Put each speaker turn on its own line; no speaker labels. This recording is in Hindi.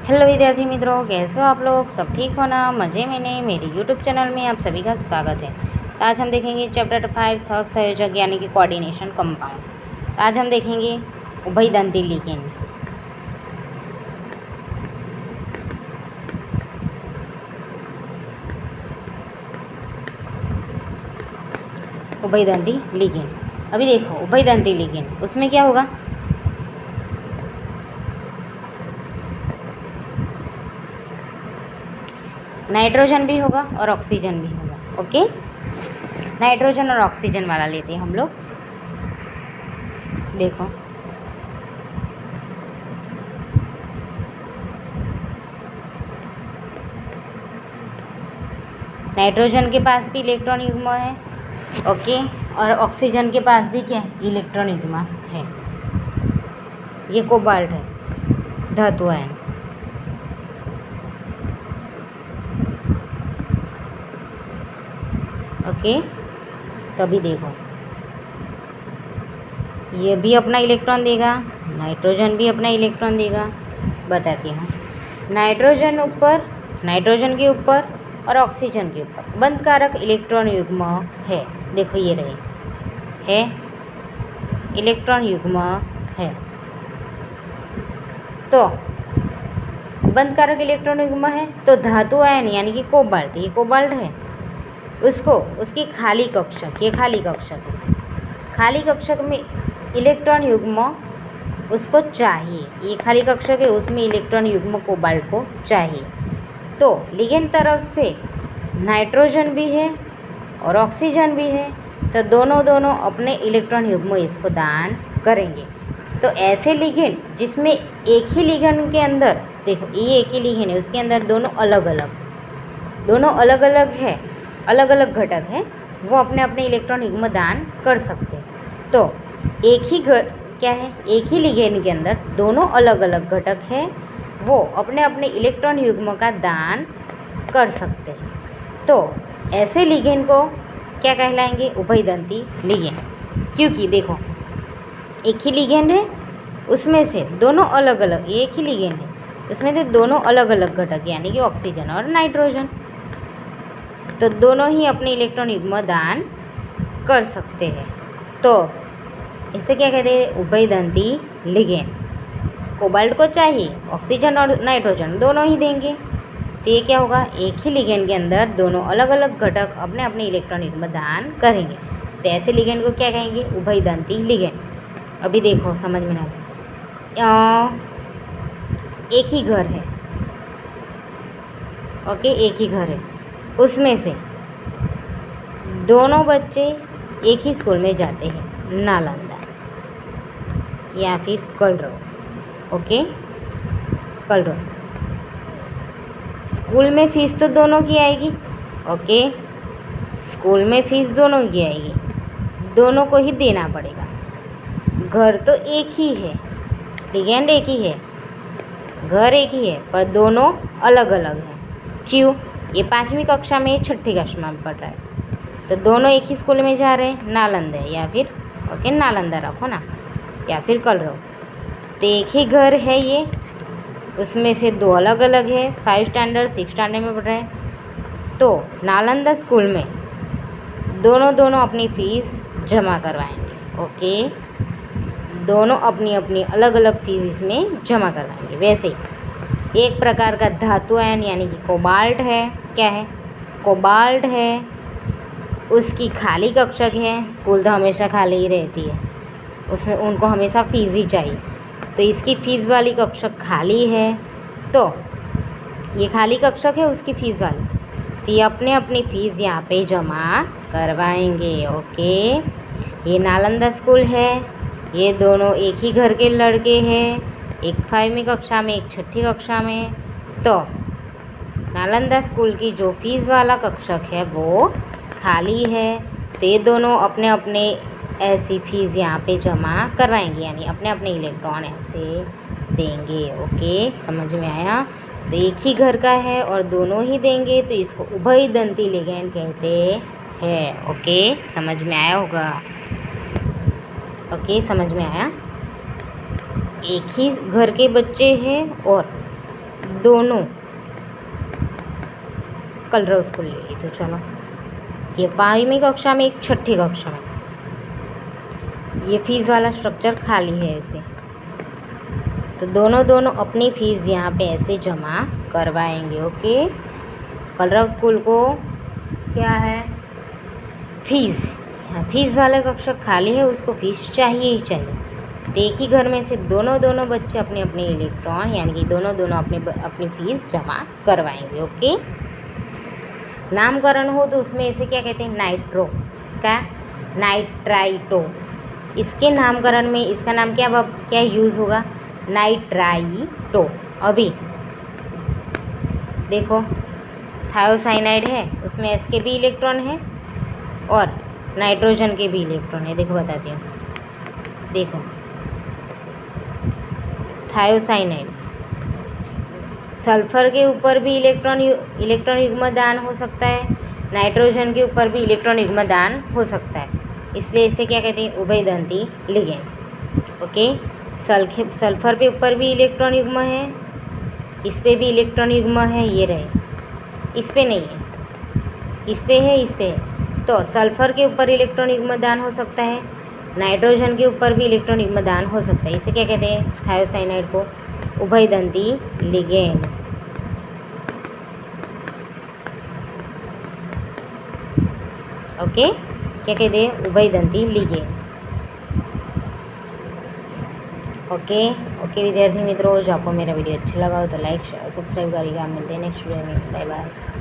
हेलो विद्यार्थी मित्रों, कैसे हो आप लोग? सब ठीक हो ना? मज़े में ने? मेरे यूट्यूब चैनल में आप सभी का स्वागत है। तो आज हम देखेंगे चैप्टर 5 सहग संयोजक यानी कि कोऑर्डिनेशन कंपाउंड। तो आज हम देखेंगे उभयदंती लिगेंड। उभयदंती लिगेंड, अभी देखो उभयदंती लिगेंड, उसमें क्या होगा? नाइट्रोजन भी होगा और ऑक्सीजन भी होगा। ओके, नाइट्रोजन और ऑक्सीजन वाला लेते हैं हम लोग। देखो नाइट्रोजन के पास भी इलेक्ट्रॉन युग्म है, ओके, और ऑक्सीजन के पास भी क्या है? इलेक्ट्रॉन युग्म है। ये कोबाल्ट है, धातु आयन। ओके, तो अभी देखो ये भी अपना इलेक्ट्रॉन देगा, नाइट्रोजन भी अपना इलेक्ट्रॉन देगा। बताती हूँ, नाइट्रोजन के ऊपर और ऑक्सीजन के ऊपर बंधकारक इलेक्ट्रॉन युग्म है। देखो ये रहे, है इलेक्ट्रॉन युग्म है। तो बंधकारक इलेक्ट्रॉन युग्म है तो धातु आयन यानी कि कोबाल्ट, ये कोबाल्ट है, उसको उसकी खाली कक्षक, ये खाली कक्षक है, खाली कक्षक में इलेक्ट्रॉन युग्म उसको चाहिए। ये खाली कक्षक है, उसमें इलेक्ट्रॉन युग्म कोबाल्ट को चाहिए। तो लिगेंड तरफ से नाइट्रोजन भी है और ऑक्सीजन भी है, तो दोनों अपने इलेक्ट्रॉन युग्म इसको दान करेंगे। तो ऐसे लिगेंड जिसमें एक ही लिगेंड के अंदर, देखो ये एक ही लिगेंड है, उसके अंदर दोनों अलग अलग है, अलग अलग घटक है, वो अपने अपने इलेक्ट्रॉन युग्म दान कर सकते हैं। तो एक ही क्या है, एक ही लिगेंड के अंदर दोनों अलग अलग घटक है, वो अपने अपने इलेक्ट्रॉन युग्म का दान कर सकते हैं। तो ऐसे लिगेंड को क्या कहलाएंगे? उभयदंती लिगेंड। क्योंकि देखो एक ही लिगेंड है, उसमें से दोनों अलग अलग, एक ही लिगेंड है, उसमें से दोनों अलग अलग घटक यानी कि ऑक्सीजन और नाइट्रोजन, तो दोनों ही अपने इलेक्ट्रॉन युग्म दान कर सकते हैं। तो इसे क्या कहते हैं? उभयदंती लिगेंड। कोबाल्ट को चाहिए, ऑक्सीजन और नाइट्रोजन दोनों ही देंगे, तो ये क्या होगा? एक ही लिगेंड के अंदर दोनों अलग अलग घटक अपने अपने इलेक्ट्रॉन युग्म दान करेंगे। तो ऐसे लिगेंड को क्या कहेंगे? उभयदंती लिगेंड। अभी देखो समझ में ना, एक ही घर है, ओके, एक ही घर है, उसमें से दोनों बच्चे एक ही स्कूल में जाते हैं, नालंदा या फिर कलरव। ओके, कलरव। स्कूल में फ़ीस तो दोनों की आएगी, ओके, स्कूल में फ़ीस दोनों की आएगी, दोनों को ही देना पड़ेगा। घर तो एक ही है, लिगेंड एक ही है, घर एक ही है, पर दोनों अलग अलग हैं। क्यों? ये 5वीं कक्षा में, 6ठी कक्षा में पढ़ रहा है, तो दोनों एक ही स्कूल में जा रहे हैं, नालंदा या फिर, ओके, नालंदा रखो ना, या फिर कलरव। तो एक ही घर है ये, उसमें से दो अलग अलग है, 5 स्टैंडर्ड 6 स्टैंडर्ड में पढ़ रहे हैं। तो नालंदा स्कूल में दोनों अपनी फ़ीस जमा करवाएंगे, ओके, दोनों अपनी अपनी अलग अलग फीस इसमें जमा करवाएंगे। वैसे एक प्रकार का धातु आयन यानी कि कोबाल्ट है, क्या है? कोबाल्ट है, उसकी खाली कक्षक है, स्कूल तो हमेशा खाली ही रहती है, उसमें उनको हमेशा फीस ही चाहिए, तो इसकी फ़ीस वाली कक्षक खाली है, तो ये खाली कक्षक है उसकी फ़ीस वाली, तो ये अपने अपनी फ़ीस यहाँ पे जमा करवाएंगे। ओके, ये नालंदा स्कूल है, ये दोनों एक ही घर के लड़के हैं, एक 5वीं कक्षा में, एक 6ठी कक्षा में। तो नालंदा स्कूल की जो फीस वाला कक्षक है वो खाली है, तो ये दोनों अपने अपने ऐसी फ़ीस यहाँ पे जमा करवाएंगे, यानी अपने अपने इलेक्ट्रॉन ऐसे देंगे। ओके, समझ में आया? तो एक ही घर का है और दोनों ही देंगे, तो इसको उभयदंती लिगेंड कहते हैं। ओके, समझ में आया होगा? ओके, समझ में आया? एक ही घर के बच्चे हैं और दोनों कल रोज को ले ली। तो चलो, ये 5वीं कक्षा में, एक 6ठी कक्षा में। ये फीस वाला स्ट्रक्चर खाली है ऐसे। तो दोनों अपनी फ़ीस यहाँ पे ऐसे जमा करवाएंगे। ओके, कलरव स्कूल को क्या है, फ़ीस, यहाँ फ़ीस वाला अक्षर खाली है, उसको फ़ीस चाहिए ही चाहिए। तो एक ही घर में से दोनों बच्चे अपने अपने इलेक्ट्रॉन यानी कि दोनों अपनी फ़ीस जमा करवाएंगे। ओके, नामकरण हो तो उसमें इसे क्या कहते हैं, नाइट्रो, क्या, नाइट्राइटो। इसके नामकरण में इसका नाम क्या यूज़ होगा, नाइट्राइटो। अभी देखो, थायोसाइनाइड है, उसमें एस के भी इलेक्ट्रॉन है और नाइट्रोजन के भी इलेक्ट्रॉन है। देखो बताती हूँ, देखो थायोसाइनाइड, सल्फर के ऊपर भी इलेक्ट्रॉन युग्म दान हो सकता है, नाइट्रोजन के ऊपर भी इलेक्ट्रॉन युग्म दान हो सकता है, इसलिए इसे क्या कहते हैं, उभयदंती लिगेंड। ओके, सल्फर पे ऊपर भी इलेक्ट्रॉन युग्म है, इस पे भी इलेक्ट्रॉन युग्म है, ये रहे, इस पे नहीं है, इस पे है, इस पे है। तो सल्फर के ऊपर इलेक्ट्रॉन युग्म दान हो सकता है, नाइट्रोजन के ऊपर भी इलेक्ट्रॉन युग्म दान हो सकता है, इसे क्या कहते हैं, थायोसाइनाइड को उभयदंती लिगेंड। ओके, क्या कहते हैं, उभयदंती लिगेंड। ओके विद्यार्थी मित्रों, जो आपको मेरा वीडियो अच्छा लगा हो तो लाइक शेयर सब्सक्राइब करिएगा। मिलते हैं नेक्स्ट वीडियो में, बाय बाय।